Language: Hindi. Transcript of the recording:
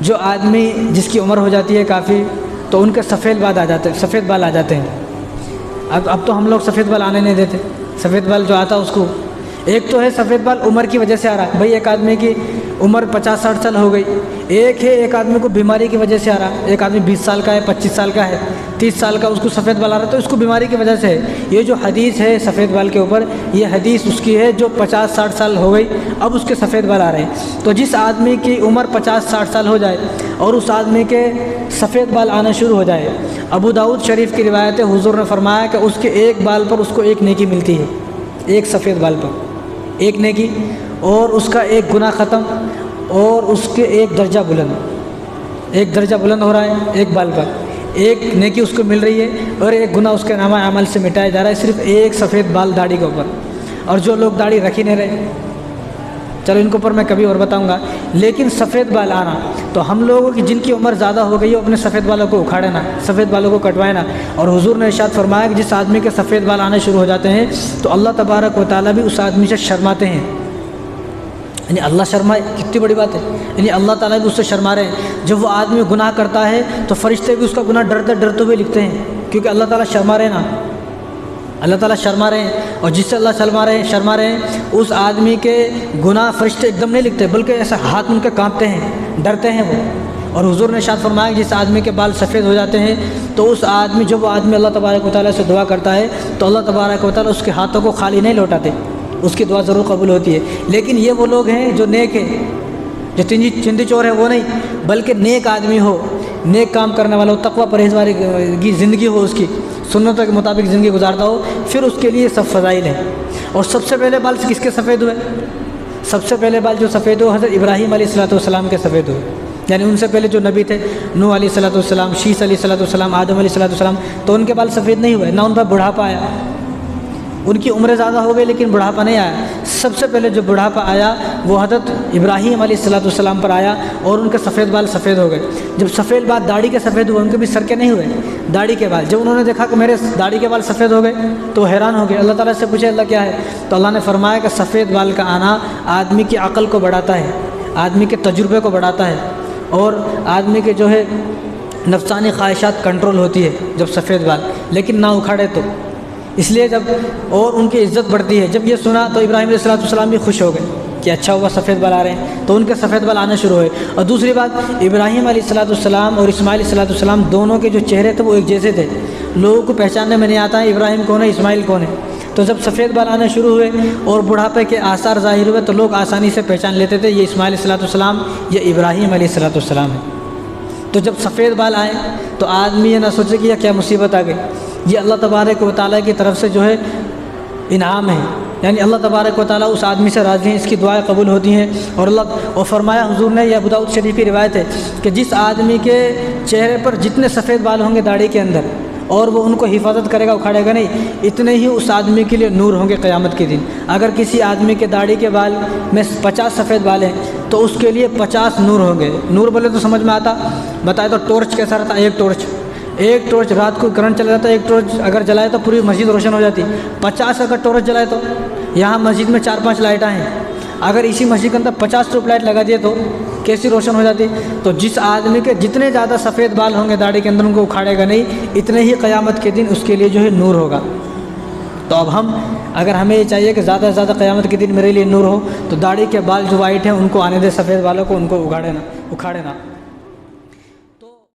जो आदमी जिसकी उम्र हो जाती है काफ़ी, तो उनके सफ़ेद बाल आ जाते हैं। अब तो हम लोग सफ़ेद बाल आने नहीं देते। सफ़ेद बाल जो आता है उसको, एक तो है सफ़ेद बाल उम्र की वजह से आ रहा है, भाई एक आदमी की उम्र 50-60 साल हो गई। एक है एक आदमी को बीमारी की वजह से आ रहा है, एक आदमी 20 साल का है, 25 साल का है, 30 साल का, उसको सफ़ेद बाल आ रहा है, तो इसको बीमारी की वजह से है। ये जो हदीस है सफ़ेद बाल के ऊपर, ये हदीस उसकी है जो 50-60 साल हो गई, अब उसके सफ़ेद बाल आ रहे हैं। तो जिस आदमी की उम्र 50-60 साल हो जाए और उस आदमी के सफ़ेद बाल आना शुरू हो जाए, अबू दाऊद शरीफ की रिवायत है, हुज़ूर ने फरमाया कि उसके एक बाल पर उसको एक नेकी मिलती है, एक सफ़ेद बाल पर एक नेकी, और उसका एक गुनाह ख़त्म, और उसके एक दर्जा बुलंद हो रहा है। एक बाल पर एक नेकी उसको मिल रही है और एक गुनाह उसके नामा अमल से मिटाया जा रहा है, सिर्फ एक सफ़ेद बाल दाढ़ी के ऊपर। और जो लोग दाढ़ी रख ही नहीं रहे, चलो इनके ऊपर मैं कभी और बताऊंगा। लेकिन सफ़ेद बाल आना, तो हम लोगों की जिनकी उम्र ज़्यादा हो गई है अपने सफ़ेद बालों को उखाड़े ना, सफ़ेद बालों को कटवाए ना। और हुजूर ने इरशाद फरमाया कि जिस आदमी के सफ़ेद बाल आने शुरू हो जाते हैं तो अल्लाह तबारक व तआला भी उस आदमी से शर्माते हैं। यानी अल्लाह शर्माए, कितनी बड़ी बात है। यानी अल्लाह ताला भी उससे शर्मा रहे हैं। जब वो आदमी गुनाह करता है तो फरिश्ते भी उसका गुनाह डरते हुए लिखते हैं, क्योंकि अल्लाह ताला शर्मा रहे ना, अल्लाह ताला शर्मा रहे हैं। और जिससे अल्लाह शर्मा रहे हैं उस आदमी के गुनाह फरिश्ते एकदम नहीं लिखते, बल्कि ऐसा हाथ उनके कांपते हैं, डरते हैं वो। और हुजूर ने इरशाद फरमाया कि जिस आदमी के बाल सफ़ेद हो जाते हैं तो उस आदमी, जब वो आदमी अल्लाह तबारक व तआला से दुआ करता है तो अल्लाह तबारक व तआला उसके हाथों को खाली नहीं लौटाते, उसकी दुआ ज़रूर कबूल होती है। लेकिन ये वो लोग हैं जो नेक है, जो चिंदी चोर है वो नहीं, बल्कि नेक आदमी हो, नेक काम करने वाला हो, तकवा परहेज़गारी की ज़िंदगी हो, उसकी सुन्नतों के मुताबिक ज़िंदगी गुजारता हो, फिर उसके लिए सब फ़ज़ाइल हैं। और सबसे पहले बाल किसके सफ़ेद हुए? सबसे पहले बाल जो सफ़ेद हुए हज़रत इब्राहीम अलैहिस्सलाम के सफ़ेद हुए। यानी उनसे पहले जो नबी थे, नूह अलैहिस्सलाम, शीस अलैहिस्सलाम, आदम अलैहिस्सलाम, तो उनके बाल सफ़ेद नहीं हुए, ना उन पर बुढ़ापा आया। उनकी उम्र ज़्यादा हो गई लेकिन बुढ़ापा नहीं आया। सबसे पहले जो बुढ़ापा आया वो हज़रत इब्राहीम अलैहिस्सलाम पर आया और उनके सफ़ेद बाल सफ़ेद हो गए। जब सफ़ेद बाल दाढ़ी के सफ़ेद हुए, उनके भी सर के नहीं हुए, दाढ़ी के बाल। जब उन्होंने देखा कि मेरे दाढ़ी के बाल सफ़ेद हो गए तो हैरान हो गए। अल्लाह ताला से पूछे अल्लाह क्या है? तो अल्लाह ने फरमाया कि सफ़ेद बाल का आना आदमी की अक़ल को बढ़ाता है, आदमी के तजुर्बे को बढ़ाता है, और आदमी के जो है नफ्सानी ख्वाहिशात कंट्रोल होती है जब सफ़ेद बाल, लेकिन ना उखाड़े तो। इसलिए जब और उनकी इज़्ज़त बढ़ती है। जब ये सुना तो इब्राहीम अलैहिस्सलाम भी खुश हो गए कि अच्छा हुआ सफ़ेद बाल आ रहे हैं, तो उनके सफ़ेद बाल आने शुरू हुए। और दूसरी बात, इब्राहीम अलैहिस्सलाम और इस्माइल अलैहिस्सलाम दोनों के जो चेहरे थे वो एक जैसे थे, लोगों को पहचानने में नहीं आता है इब्राहीम कौन है, इस्माइल कौन है। तो जब सफ़ेद बाल आने शुरू हुए और बुढ़ापे के आसार ज़ाहिर हुए तो लोग आसानी से पहचान लेते थे ये इस्माइल अलैहिस्सलाम, ये इब्राहीम अलैहिस्सलाम है। तो जब सफ़ेद बाल आए तो आदमी ये ना सोचे कि यह क्या मुसीबत आ गई, ये अल्लाह तबारक व तआला की तरफ से जो है इनाम है। यानी अल्लाह तबारक व तआला उस आदमी से राज़ी हैं, इसकी दुआएं कबूल होती हैं। और फरमाया हुजूर ने, यह अबू दाऊद शरीफ की रिवायत है कि जिस आदमी के चेहरे पर जितने सफ़ेद बाल होंगे दाढ़ी के अंदर, और वो उनको हिफाजत करेगा, उखाड़ेगा नहीं, इतने ही उस आदमी के लिए नूर होंगे क़यामत के दिन। अगर किसी आदमी के दाढ़ी के बाल में 50 सफ़ेद बाल हैं तो उसके लिए 50 नूर होंगे। नूर बोले तो समझ में आता, बताए तो टॉर्च कैसा रहता? एक टॉर्च रात को करंट चला जाता है, एक टॉर्च अगर जलाए तो पूरी मस्जिद रोशन हो जाती। 50 अगर टॉर्च जलाए तो यहाँ मस्जिद में 4-5 लाइटें हैं, अगर इसी मस्जिद के अंदर 50 ट्यूब लाइट लगा दिए तो कैसी रोशन हो जाती। तो जिस आदमी के जितने ज़्यादा सफ़ेद बाल होंगे दाढ़ी के अंदर उनको उखाड़ेगा नहीं, इतने ही क़यामत के दिन उसके लिए जो है नूर होगा। तो अब अगर हमें ये चाहिए कि ज़्यादा से ज़्यादा क़यामत के दिन मेरे लिए नूर हो, तो दाढ़ी के बाल जो वाइट हैं उनको आने दे, सफ़ेद बालों को उनको उखाड़े ना।